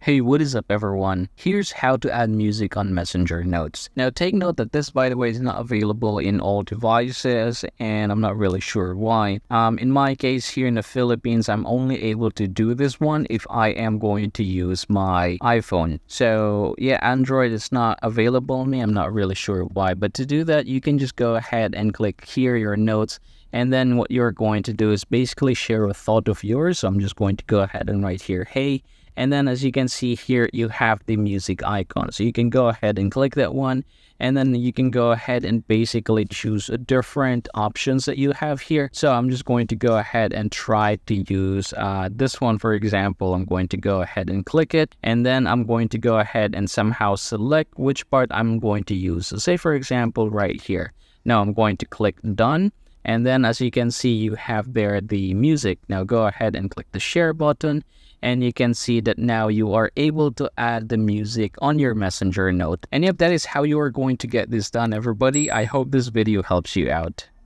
Hey, what is up everyone? Here's how to add music on Messenger Notes. Now take note that this, by the way, is not available in all devices and I'm not really sure why. In my case here in the Philippines, I'm only able to do this one if I am going to use my iPhone. So yeah, Android is not available to me. I'm not really sure why, but to do that, you can just go ahead and click here your notes. And then what you're going to do is basically share a thought of yours. So I'm just going to go ahead and write here, hey. And then as you can see here, you have the music icon. So you can go ahead and click that one. And then you can go ahead and basically choose different options that you have here. So I'm just going to go ahead and try to use this one, for example. I'm going to go ahead and click it. And then I'm going to go ahead and somehow select which part I'm going to use. So say, for example, right here. Now I'm going to click done. And then as you can see, you have there the music. Now go ahead and click the share button. And you can see that now you are able to add the music on your Messenger note. And yep, that is how you are going to get this done, everybody. I hope this video helps you out.